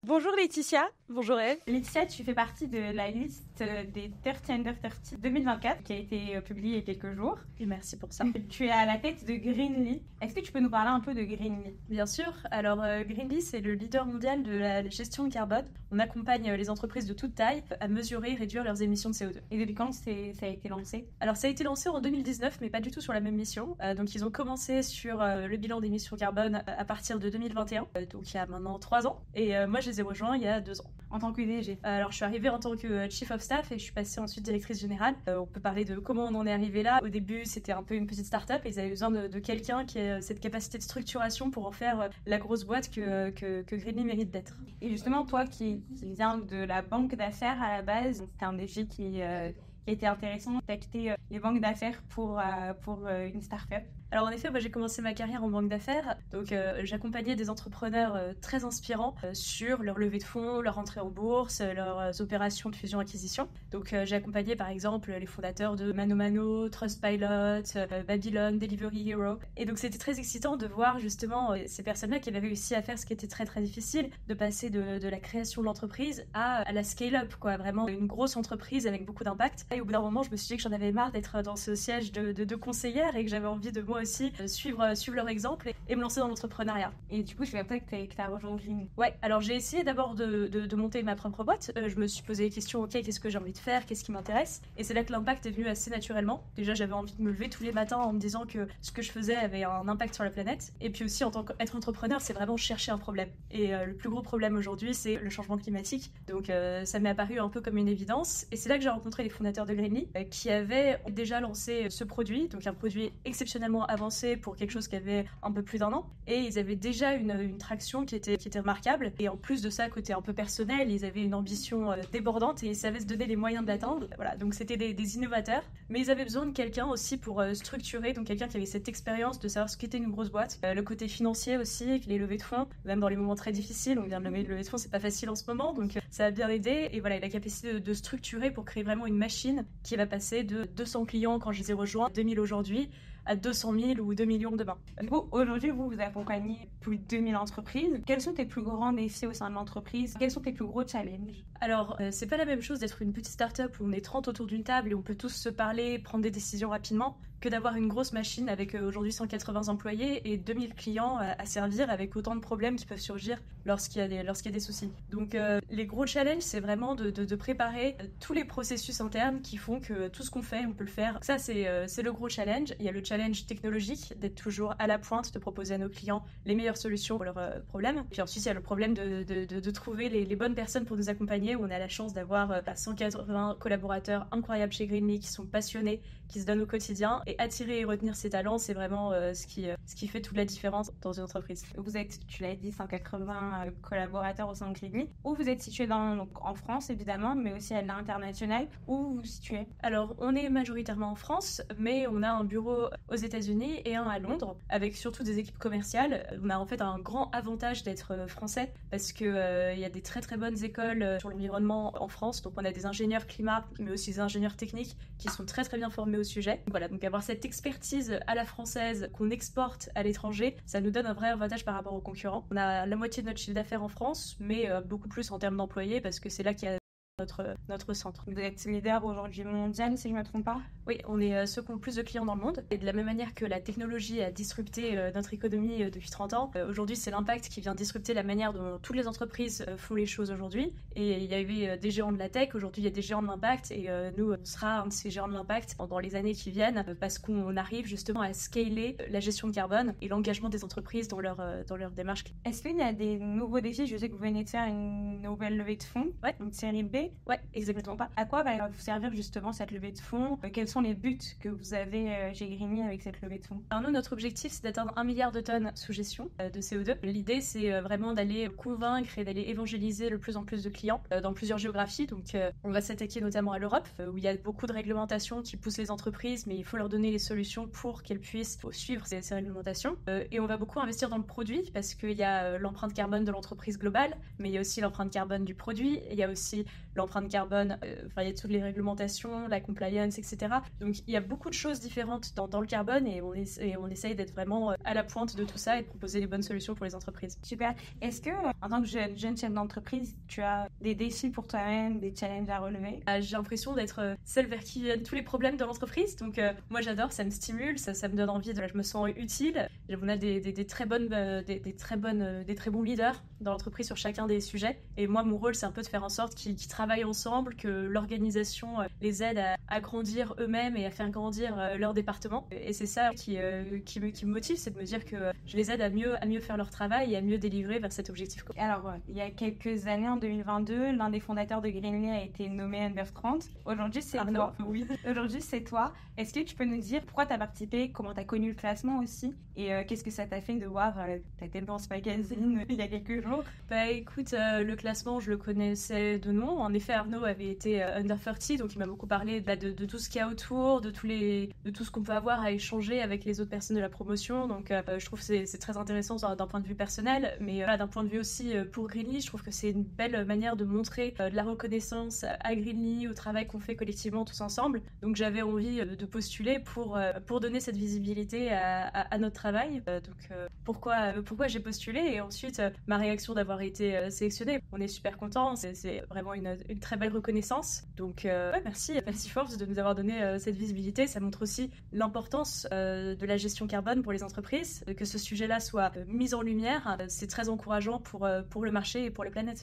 Bonjour Laetitia, bonjour Eve. Laetitia, tu fais partie de la liste des 30 Under 30 2024 qui a été publiée il y a quelques jours. Et merci pour ça. Tu es à la tête de Greenly. Est-ce que tu peux nous parler un peu de Greenly? Bien sûr. Alors Greenly, c'est le leader mondial de la gestion de carbone. On accompagne les entreprises de toute taille à mesurer et réduire leurs émissions de CO2. Et depuis quand ça a été lancé? Alors ça a été lancé en 2019, mais pas du tout sur la même mission. Donc ils ont commencé sur le bilan d'émissions carbone à partir de 2021, donc il y a maintenant 3 ans. Et moi je les ai rejoints il y a 2 ans. En tant que DG? Alors je suis arrivée en tant que Chief of Staff et je suis passée ensuite directrice générale. On peut parler de comment on en est arrivé là. Au début c'était un peu une petite start-up et ils avaient besoin de quelqu'un qui ait cette capacité de structuration pour en faire la grosse boîte que Greenly mérite d'être. Et justement toi qui viens de la banque d'affaires à la base, c'est un défi qui était intéressant de quitter les banques d'affaires pour une start-up. Alors en effet, moi j'ai commencé ma carrière en banque d'affaires, donc j'accompagnais des entrepreneurs très inspirants sur leur levée de fonds, leur entrée en bourse, leurs opérations de fusion-acquisition. Donc j'ai accompagné par exemple les fondateurs de ManoMano, Trustpilot, Babylon, Delivery Hero. Et donc c'était très excitant de voir justement ces personnes-là qui avaient réussi à faire ce qui était très très difficile, de passer de la création de l'entreprise à la scale-up, quoi, vraiment une grosse entreprise avec beaucoup d'impact. Et au bout d'un moment, je me suis dit que j'en avais marre d'être dans ce siège de conseillère et que j'avais envie de moi aussi suivre leur exemple et me lancer dans l'entrepreneuriat. Et du coup, je vais peut-être que tu as rejoint Greenly. Ouais, alors j'ai essayé d'abord de monter ma propre boîte. Je me suis posé les questions, ok, qu'est-ce que j'ai envie de faire, qu'est-ce qui m'intéresse? Et c'est là que l'impact est venu assez naturellement. Déjà, j'avais envie de me lever tous les matins en me disant que ce que je faisais avait un impact sur la planète. Et puis aussi, en tant qu'être entrepreneur, c'est vraiment chercher un problème. Et le plus gros problème aujourd'hui, c'est le changement climatique. Donc ça m'est apparu un peu comme une évidence. Et c'est là que j'ai rencontré les fondateurs de Greenly qui avaient déjà lancé ce produit, donc un produit exceptionnellement avancé pour quelque chose qui avait un peu plus d'1 an. Et ils avaient déjà une traction qui était remarquable. Et en plus de ça, côté un peu personnel, ils avaient une ambition débordante et ils savaient se donner les moyens de l'atteindre. Voilà, donc c'était des innovateurs. Mais ils avaient besoin de quelqu'un aussi pour structurer, donc quelqu'un qui avait cette expérience de savoir ce qu'était une grosse boîte. Le côté financier aussi, les levées de fonds, même dans les moments très difficiles, on vient de lever de fonds, c'est pas facile en ce moment, donc ça a bien aidé. Et voilà, la capacité de structurer pour créer vraiment une machine qui va passer de 200 clients quand je les ai rejoints, 2000 aujourd'hui, à 200 000 ou 2 millions demain. Aujourd'hui, vous accompagnez plus de 2000 entreprises. Quels sont tes plus grands défis au sein de l'entreprise? Quels sont tes plus gros challenges? Alors, c'est pas la même chose d'être une petite start-up où on est 30 autour d'une table et on peut tous se parler, prendre des décisions rapidement, que d'avoir une grosse machine avec aujourd'hui 180 employés et 2000 clients à servir avec autant de problèmes qui peuvent surgir lorsqu'il y a des soucis. Donc, les gros challenges, c'est vraiment de préparer tous les processus internes qui font que tout ce qu'on fait, on peut le faire. Ça, c'est le gros challenge. Il y a le challenge technologique, d'être toujours à la pointe, de proposer à nos clients les meilleures solutions pour leurs problèmes. Puis ensuite, il y a le problème de trouver les bonnes personnes pour nous accompagner, où on a la chance d'avoir 180 collaborateurs incroyables chez Greenly qui sont passionnés, qui se donnent au quotidien. Et attirer et retenir ces talents, c'est vraiment ce qui fait toute la différence dans une entreprise. Vous êtes, tu l'as dit, 180 collaborateurs au sein de Greenly. Où vous êtes situé donc en France, évidemment, mais aussi à l'international. Où vous vous situez? Alors, on est majoritairement en France, mais on a un bureau aux États-Unis et un à Londres, avec surtout des équipes commerciales. On a en fait un grand avantage d'être français, parce que y a des très très bonnes écoles sur l'environnement en France. Donc on a des ingénieurs climat, mais aussi des ingénieurs techniques qui sont très très bien formés au sujet. Donc voilà, donc avoir cette expertise à la française qu'on exporte à l'étranger, ça nous donne un vrai avantage par rapport aux concurrents. On a la moitié de notre chiffre d'affaires en France, mais beaucoup plus en termes d'employés, parce que c'est là qu'il y a notre centre. Vous êtes leader aujourd'hui mondial, si je ne me trompe pas? Oui, on est ceux qui ont le plus de clients dans le monde. Et de la même manière que la technologie a disrupté notre économie depuis 30 ans, aujourd'hui c'est l'impact qui vient disrupter la manière dont toutes les entreprises font les choses aujourd'hui. Et il y avait des géants de la tech, aujourd'hui il y a des géants de l'impact, et nous on sera un de ces géants de l'impact dans les années qui viennent, parce qu'on arrive justement à scaler la gestion de carbone et l'engagement des entreprises dans leur démarche. Est-ce qu'il y a des nouveaux défis? Je sais que vous venez de faire une nouvelle levée de fonds, ouais, une série B. Ouais, exactement. Pas. À quoi va vous servir justement cette levée de fonds? Quels sont les buts que vous avez chez Greenly avec cette levée de fonds? Alors nous, notre objectif, c'est d'atteindre 1 milliard de tonnes sous gestion de CO2. L'idée, c'est vraiment d'aller convaincre et d'aller évangéliser le plus en plus de clients dans plusieurs géographies. Donc on va s'attaquer notamment à l'Europe, où il y a beaucoup de réglementations qui poussent les entreprises, mais il faut leur donner les solutions pour qu'elles puissent suivre ces réglementations. Et on va beaucoup investir dans le produit, parce qu'il y a l'empreinte carbone de l'entreprise globale, mais il y a aussi l'empreinte carbone du produit, et il y a aussi l'empreinte carbone, il y a toutes les réglementations, la compliance, etc. Donc il y a beaucoup de choses différentes dans le carbone et on essaye d'être vraiment à la pointe de tout ça et de proposer les bonnes solutions pour les entreprises. Super. Est-ce que, en tant que jeune chef d'entreprise, tu as des défis pour toi-même, des challenges à relever? J'ai l'impression d'être celle vers qui viennent tous les problèmes de l'entreprise. Donc moi j'adore, ça me stimule, ça me donne envie, je me sens utile. On a des très bons leaders dans l'entreprise sur chacun des sujets. Et moi mon rôle c'est un peu de faire en sorte qu'ils travaillent ensemble, que l'organisation les aide à grandir eux-mêmes et à faire grandir leur département. Et c'est ça qui me motive, c'est de me dire que je les aide à mieux faire leur travail et à mieux délivrer vers cet objectif. Alors, il y a quelques années, en 2022, l'un des fondateurs de Greenly a été nommé Under 30. Aujourd'hui, c'est toi. Oui. Aujourd'hui, c'est toi. Est-ce que tu peux nous dire pourquoi tu as participé, comment tu as connu le classement aussi, et qu'est-ce que ça t'a fait de voir ta tête dans ce magazine il y a quelques jours? Écoute, le classement, je le connaissais de nom. En effet, Arnaud avait été Under 30, donc il m'a beaucoup parlé de tout ce qu'il y a autour, de tout ce qu'on peut avoir à échanger avec les autres personnes de la promotion. Donc, je trouve que c'est très intéressant d'un point de vue personnel, mais d'un point de vue aussi pour Greenly, je trouve que c'est une belle manière de montrer de la reconnaissance à Greenly, au travail qu'on fait collectivement tous ensemble. Donc, j'avais envie de postuler pour donner cette visibilité à notre travail. Pourquoi j'ai postulé et ensuite ma réaction d'avoir été sélectionnée. On est super contents, c'est vraiment une très belle reconnaissance. Donc merci Forbes de nous avoir donné cette visibilité. Ça montre aussi l'importance de la gestion carbone pour les entreprises, que ce sujet-là soit mis en lumière. C'est très encourageant pour le marché et pour la planète.